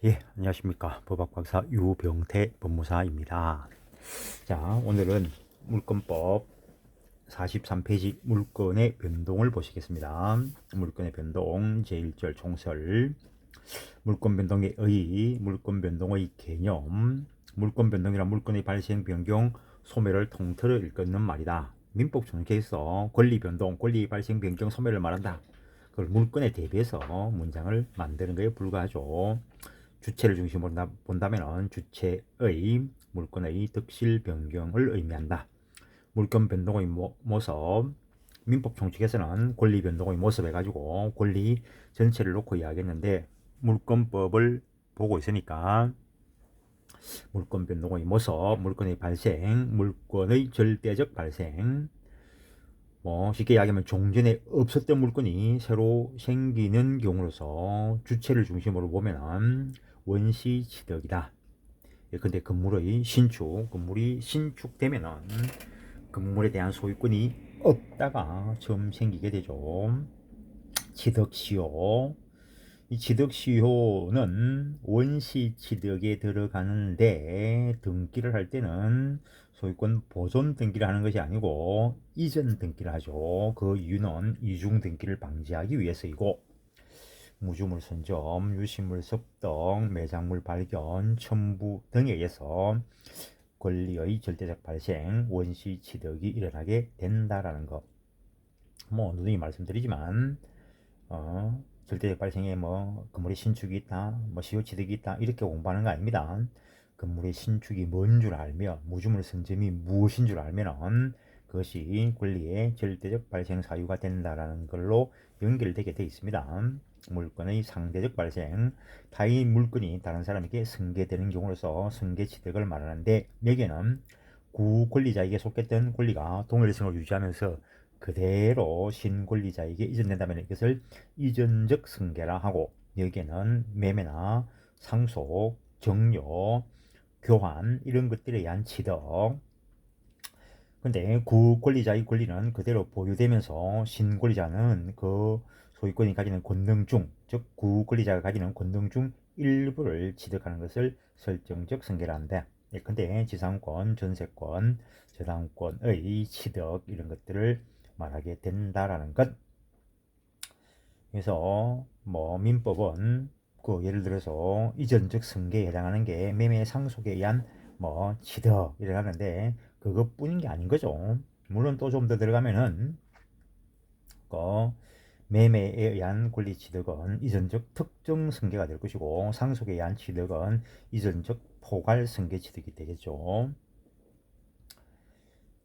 예, 안녕하십니까. 법학박사 유병태 법무사입니다. 자, 오늘은 물권법 43페이지 물권의 변동을 보시겠습니다. 물권의 변동 제1절 총설, 물권 변동의 의의, 물권 변동의 개념, 물권 변동이란 물권의 발생, 변경, 소멸을 통틀어 일컫는 말이다. 민법 전개에서 권리 변동, 권리 발생, 변경, 소멸을 말한다. 그걸 물권에 대비해서 문장을 만드는 것에 불과하죠. 주체를 중심으로 본다면 주체의 물권의 득실 변경을 의미한다. 물권 변동의 모습, 민법 총칙에서는 권리 변동의 모습 해가지고 권리 전체를 놓고 이야기했는데, 물권법을 보고 있으니까 물권 변동의 모습, 물권의 발생, 물권의 절대적 발생, 쉽게 이야기하면 종전에 없었던 물건이 새로 생기는 경우로서 주체를 중심으로 보면 원시취득이다. 근데 건물의 건물이 신축되면은 건물에 대한 소유권이 없다가 처음 생기게 되죠. 취득시효. 이 취득시효는 원시취득에 들어가는데, 등기를 할 때는 소유권 보존 등기를 하는 것이 아니고 이전 등기를 하죠. 그 이유는 이중 등기를 방지하기 위해서이고, 무주물 선점, 유실물 습득, 매장물 발견, 첨부 등에 의해서 권리의 절대적 발생, 원시 취득이 일어나게 된다라는 것. 누누이 말씀드리지만 절대적 발생에 건물의 신축이 있다, 시효 취득이 있다, 이렇게 공부하는 거 아닙니다. 건물의 신축이 뭔 줄 알며, 무주물 선점이 무엇인 줄 알면은 그것이 권리의 절대적 발생 사유가 된다라는 걸로 연결되게 되어 있습니다. 물건의 상대적 발생, 타인 물건이 다른 사람에게 승계되는 경우로서 승계 취득을 말하는데, 여기에는 구권리자에게 속했던 권리가 동일성을 유지하면서 그대로 신권리자에게 이전된다면 이것을 이전적 승계라 하고, 여기에는 매매나 상속, 정려, 교환 이런 것들에 의한 취득, 근데 구권리자의 권리는 그대로 보유되면서 신권리자는 그 소유권이 가지는 권능 중, 즉 구권리자가 가지는 권능 중 일부를 취득하는 것을 설정적 승계라 한다. 근데 지상권, 전세권, 저당권의 취득 이런 것들을 말하게 된다라는 것. 그래서 민법은 예를 들어서 이전적 승계에 해당하는 게 매매 상속에 의한 취득이라고 하는데, 그것뿐인 게 아닌 거죠. 물론 또 좀 더 들어가면은 그 매매에 의한 권리 취득은 이전적 특정 승계가 될 것이고, 상속에 의한 취득은 이전적 포괄 승계 취득이 되겠죠.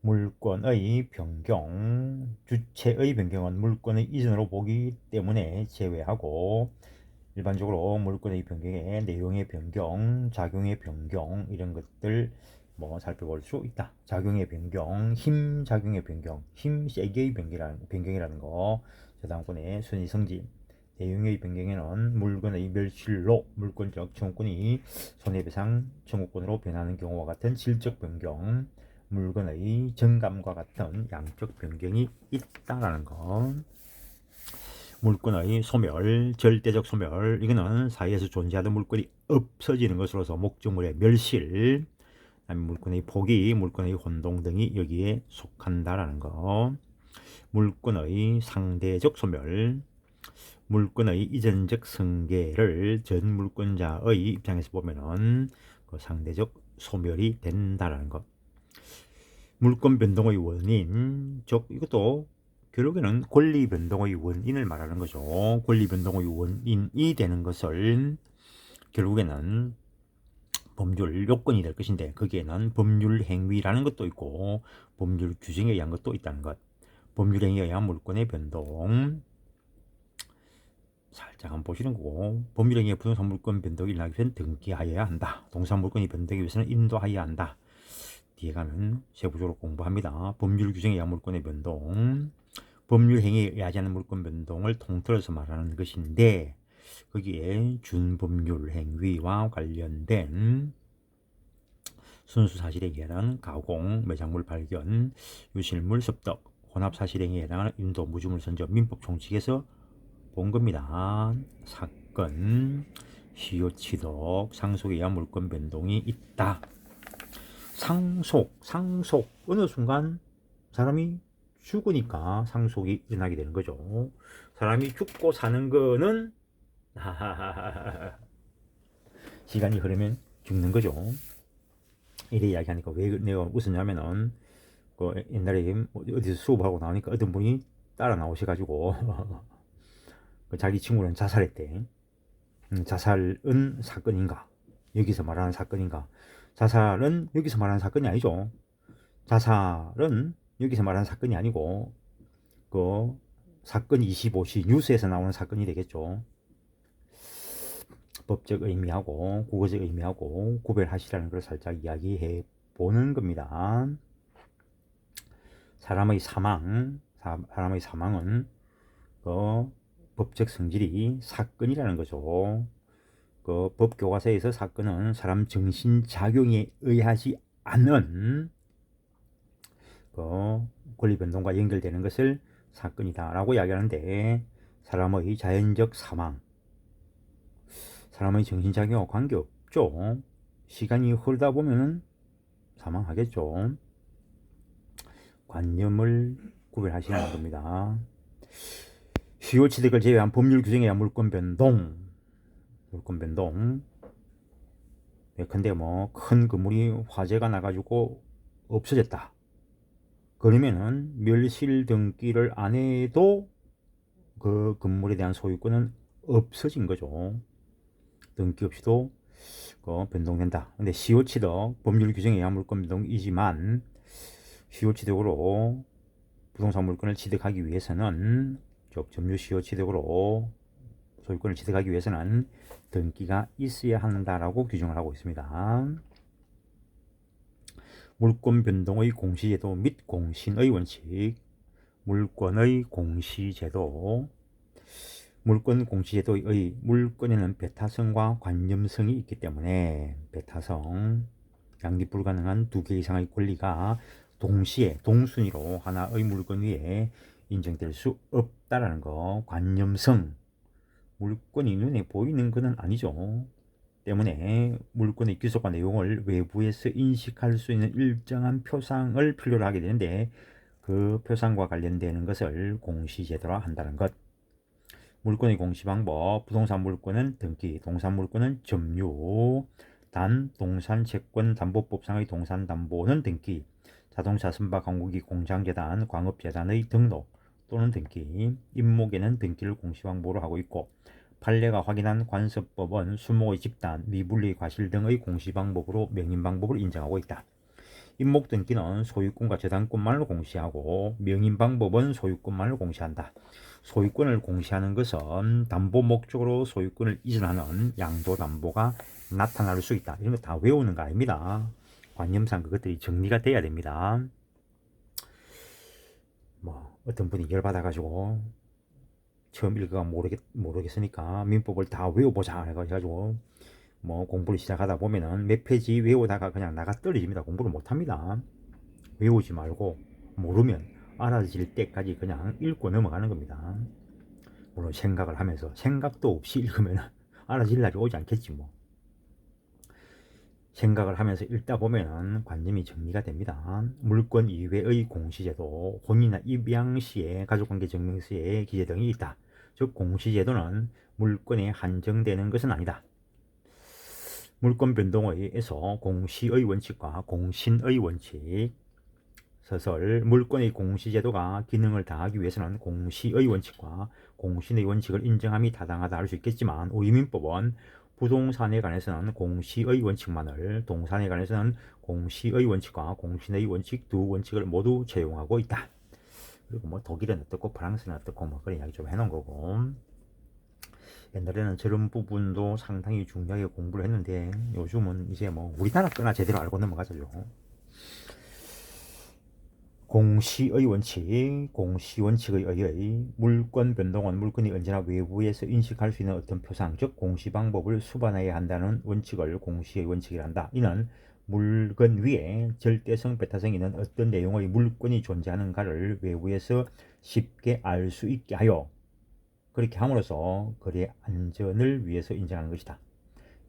물권의 변경, 주체의 변경은 물권의 이전으로 보기 때문에 제외하고, 일반적으로 물권의 변경에 내용의 변경, 작용의 변경 이런 것들 살펴볼 수 있다. 작용의 변경, 힘 작용의 변경, 힘 세계의 변경이라는 거, 저당권의 순위 승진, 내용의 변경에는 물건의 멸실로 물권적 청구권이 손해배상 청구권으로 변하는 경우와 같은 질적 변경, 물건의 정감과 같은 양적 변경이 있다라는 것. 물건의 소멸, 절대적 소멸, 이거는 사회에서 존재하던 물건이 없어지는 것으로서 목적물의 멸실, 물건의 포기, 물건의 혼동 등이 여기에 속한다라는 거. 물건의 상대적 소멸, 물건의 이전적 승계를 전 물권자의 입장에서 보면은 그 상대적 소멸이 된다라는 것. 물권 변동의 원인, 즉 이것도 결국에는 권리 변동의 원인을 말하는 거죠. 권리 변동의 원인이 되는 것을 결국에는 법률 요건이 될 것인데, 거기에는 법률 행위라는 것도 있고 법률 규정에 의한 것도 있다는 것. 법률 행위에 의한 물권의 변동 살짝 한번 보시는 거고, 법률 행위에 부동산 물권 변동이 일어나기 위해서는 등기하여야 한다. 동산 물권이 변동하기 위해서는 인도하여야 한다. 뒤에 가면 세부적으로 공부합니다. 법률 규정에 의한 물권의 변동, 법률 행위에 의하지 않은 물권 변동을 통틀어서 말하는 것인데, 거기에 준법률 행위와 관련된 순수 사실에 해당하는 가공, 매장물 발견, 유실물 습득, 혼합 사실행위에 해당하는 인도, 무주물 선적, 민법 총칙에서 본 겁니다. 사건, 시효취득, 상속에 의한 물권 변동이 있다. 상속 어느 순간 사람이 죽으니까 상속이 일어나게 되는 거죠. 사람이 죽고 사는 거는 시간이 흐르면 죽는 거죠. 이래 이야기하니까 왜 내가 웃었냐면은 그 옛날에 어디서 수업하고 나오니까 어떤 분이 따라 나오셔가지고 자기 친구는 자살했대. 자살은 사건인가? 여기서 말하는 사건인가? 자살은 여기서 말하는 사건이 아니죠. 자살은 여기서 말하는 사건이 아니고 그 사건 25시 뉴스에서 나오는 사건이 되겠죠. 법적 의미하고 국어적 의미하고 구별하시라는 걸 살짝 이야기해 보는 겁니다. 사람의 사망은 그 법적 성질이 사건이라는 거죠. 그 법교과서에서 사건은 사람 정신작용에 의하지 않은 그 권리변동과 연결되는 것을 사건이다 라고 이야기하는데, 사람의 자연적 사망, 사람의 정신작용과 관계없죠. 시간이 흐르다 보면은 사망하겠죠. 관념을 구별하시라는 겁니다. 시효취득을 제외한 법률 규정에 의한 물권 변동. 예컨대 뭐 큰 건물이 화재가 나가지고 없어졌다. 그러면은 멸실 등기를 안 해도 그 건물에 대한 소유권은 없어진 거죠. 등기 없이도 변동된다. 근데 시효취득 법률 규정에 의한 물권 변동이지만, 시효취득으로 부동산 물건을 취득하기 위해서는, 즉 점유 시효취득으로 소유권을 취득하기 위해서는 등기가 있어야 한다라고 규정을 하고 있습니다. 물권 변동의 공시제도 및 공신의 원칙. 물권의 공시제도. 물권 공시제도의 물권에는 배타성과 관념성이 있기 때문에, 배타성, 양립 불가능한 두 개 이상의 권리가 동시에 동순위로 하나의 물건 위에 인정될 수 없다라는 거. 관념성, 물건이 눈에 보이는 것은 아니죠. 때문에 물건의 기속과 내용을 외부에서 인식할 수 있는 일정한 표상을 필요로 하게 되는데, 그 표상과 관련되는 것을 공시제도라 한다는 것. 물건의 공시방법. 부동산 물건은 등기, 동산 물건은 점유. 단 동산채권담보법상의 동산담보는 등기, 자동차 선박 항공기 공장재단, 광업재단의 등록 또는 등기, 임목에는 등기를 공시방법으로 하고 있고, 판례가 확인한 관습법은 수목의 집단, 미분리 과실 등의 공시방법으로 명인방법을 인정하고 있다. 임목 등기는 소유권과 재단권만을 공시하고, 명인방법은 소유권만을 공시한다. 소유권을 공시하는 것은 담보 목적으로 소유권을 이전하는 양도담보가 나타날 수 있다. 이런 거 다 외우는 거 아닙니다. 관념상 그것들이 정리가 돼야 됩니다. 뭐 어떤 분이 열받아가지고 처음 읽어가 모르겠으니까 민법을 다 외워보자 해가지고 뭐 공부를 시작하다 보면은 몇 페이지 외우다가 그냥 나가 떨어집니다. 공부를 못합니다. 외우지 말고 모르면 알아질 때까지 그냥 읽고 넘어가는 겁니다. 물론 생각을 하면서, 생각도 없이 읽으면 알아질 날이 오지 않겠지 뭐. 생각을 하면서 읽다 보면 관념이 정리가 됩니다. 물권 이외의 공시제도, 혼인이나 입양 시에 가족관계 증명서에 기재 등이 있다. 즉 공시제도는 물권에 한정되는 것은 아니다. 물권 변동에서 공시의 원칙과 공신의 원칙. 서설. 물권의 공시제도가 기능을 다하기 위해서는 공시의 원칙과 공신의 원칙을 인정함이 타당하다 할 수 있겠지만, 우리 민법은 부동산에 관해서는 공시의 원칙만을, 동산에 관해서는 공시의 원칙과 공신의 원칙 두 원칙을 모두 채용하고 있다. 그리고 뭐 독일은 어떻고 프랑스는 어떻고 뭐 그런 이야기 좀 해놓은 거고, 옛날에는 저런 부분도 상당히 중요하게 공부를 했는데 요즘은 이제 뭐 우리나라 거나 제대로 알고 넘어가죠. 공시의 원칙. 공시 원칙에 의해 물권 변동은 물건이 언제나 외부에서 인식할 수 있는 어떤 표상, 즉 공시 방법을 수반해야 한다는 원칙을 공시의 원칙이라 한다. 이는 물건 위에 절대성, 배타성이 있는 어떤 내용의 물건이 존재하는가를 외부에서 쉽게 알 수 있게 하여, 그렇게 함으로써 거래 안전을 위해서 인정하는 것이다.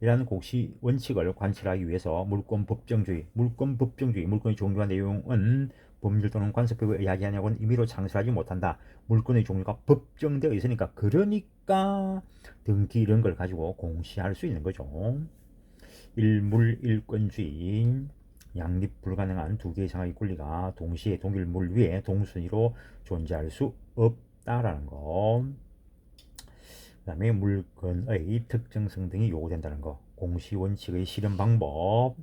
이라는 공시 원칙을 관철하기 위해서 물권법정주의, 물권의 종류와 내용은 법률 또는 관습법에 이야기하냐고는 임의로 창설하지 못한다. 물권의 종류가 법정되어 있으니까 그러니까 등기 이런 걸 가지고 공시할 수 있는 거죠. 일물일권주의, 양립 불가능한 두 개 이상의 권리가 동시에 동일 물 위에 동순위로 존재할 수 없다라는 거. 그 다음에 물건의 특정성 등이 요구된다는 거. 공시원칙의 실현 방법,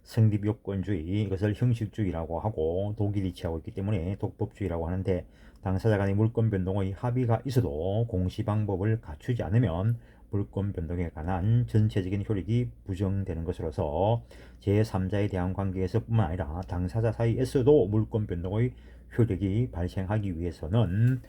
성립요건주의, 이것을 형식주의라고 하고 독일이 취하고 있기 때문에 독법주의라고 하는데, 당사자 간의 물권 변동의 합의가 있어도 공시 방법을 갖추지 않으면 물권 변동에 관한 전체적인 효력이 부정되는 것으로서 제3자에 대한 관계에서 뿐만 아니라 당사자 사이에서도 물권 변동의 효력이 발생하기 위해서는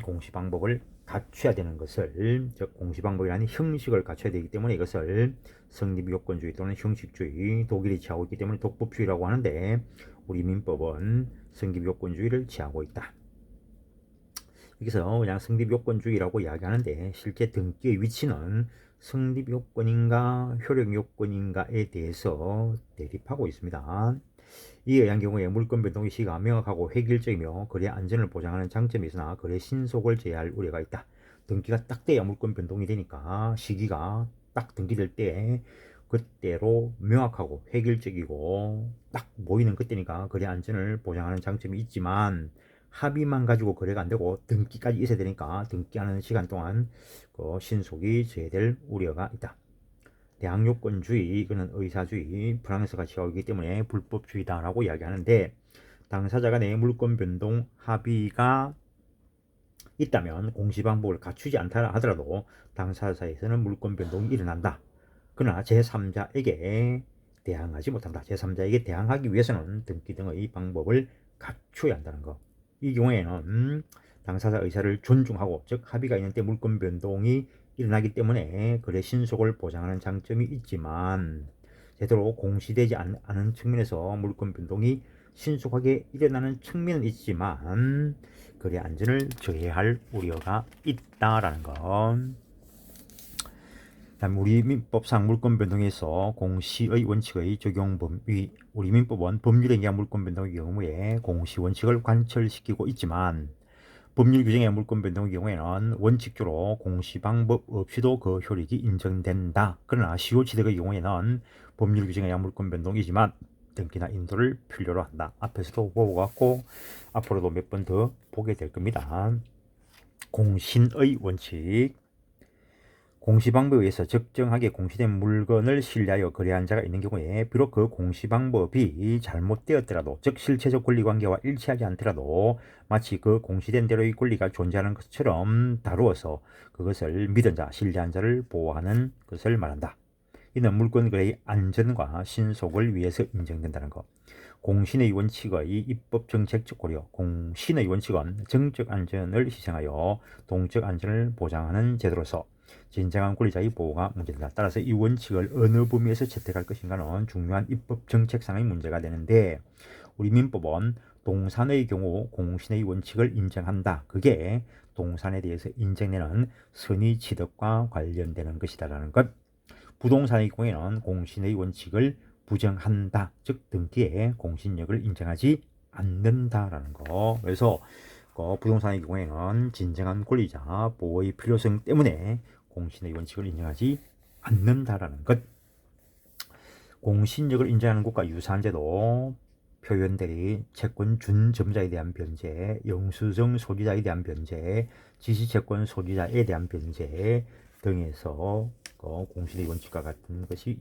공시 방법을 갖춰야 되는 것을, 즉 공시 방법이라는 형식을 갖춰야 되기 때문에 이것을 성립요건주의 또는 형식주의, 독일이 취하고 있기 때문에 독법주의라고 하는데, 우리 민법은 성립요건주의를 취하고 있다. 여기서 그냥 성립요건주의라고 이야기하는데, 실제 등기의 위치는 성립요건인가 효력요건인가에 대해서 대립하고 있습니다. 이에 의한 경우에 물권 변동의 시가 명확하고 획일적이며 거래 안전을 보장하는 장점이 있으나 거래 신속을 제외할 우려가 있다. 등기가 딱 돼야 물권 변동이 되니까 시기가 딱 등기될 때 그때로 명확하고 획일적이고 딱 모이는 그때니까 거래 안전을 보장하는 장점이 있지만, 합의만 가지고 거래가 안 되고 등기까지 있어야 되니까 등기하는 시간 동안 신속이 제외될 우려가 있다. 대항요건주의, 이거는 의사주의, 프랑스가 취하기 때문에 불법주의다라고 이야기하는데, 당사자 간의 물권 변동 합의가 있다면 공시방법을 갖추지 않다 하더라도 당사자 사이에서는 물권 변동이 일어난다. 그러나 제3자에게 대항하지 못한다. 제3자에게 대항하기 위해서는 등기 등의 방법을 갖춰야 한다는 것. 이 경우에는 당사자 의사를 존중하고, 즉 합의가 있는 때 물권 변동이 일어나기 때문에 거래 신속을 보장하는 장점이 있지만, 제대로 공시되지 않은 측면에서 물권 변동이 신속하게 일어나는 측면은 있지만 거래 안전을 저해할 우려가 있다라는 것. 다음 우리 민법상 물권 변동에서 공시의 원칙의 적용 범위, 우리 민법은 법률에 의한 물권 변동의 경우에 공시 원칙을 관철시키고 있지만, 법률 규정의 물권 변동의 경우에는 원칙적으로 공시 방법 없이도 그 효력이 인정된다. 그러나 시효취득의 경우에는 법률 규정에 의한 물권 변동이지만 등기나 인도를 필요로 한다. 앞에서도 보고 갔고 앞으로도 몇 번 더 보게 될 겁니다. 공신의 원칙, 공시 방법에 의해서 적정하게 공시된 물건을 신뢰하여 거래한 자가 있는 경우에 비록 그 공시 방법이 잘못되었더라도, 즉 실체적 권리관계와 일치하지 않더라도 마치 그 공시된 대로의 권리가 존재하는 것처럼 다루어서 그것을 믿은 자, 신뢰한 자를 보호하는 것을 말한다. 이는 물건 거래의 안전과 신속을 위해서 인정된다는 것. 공신의 원칙의 입법 정책적 고려, 공신의 원칙은 정적 안전을 희생하여 동적 안전을 보장하는 제도로서 진정한 권리자의 보호가 문제된다. 따라서 이 원칙을 어느 범위에서 채택할 것인가는 중요한 입법 정책상의 문제가 되는데, 우리 민법은 동산의 경우 공신의 원칙을 인정한다. 그게 동산에 대해서 인정되는 선의 취득과 관련되는 것이다라는 것. 부동산의 경우에는 공신의 원칙을 부정한다. 즉 등기에 공신력을 인정하지 않는다라는 거. 그래서 부동산의 경우에는 진정한 권리자 보호의 필요성 때문에 공신의 원칙을 인정하지 않는다라는 것. 공신력을 인정하는 것과 유사한 제도, 표현대리, 채권 준점자에 대한 변제, 영수증 소지자에 대한 변제, 지시채권 소지자에 대한 변제 등에서 공신의 원칙과 같은 것이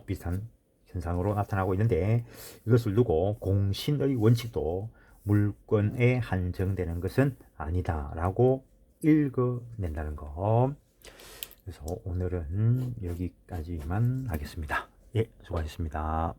비슷한 현상으로 나타나고 있는데, 이것을 두고 공신의 원칙도 물권에 한정되는 것은 아니다라고 읽어낸다는 거. 그래서 오늘은 여기까지만 하겠습니다. 예, 수고하셨습니다.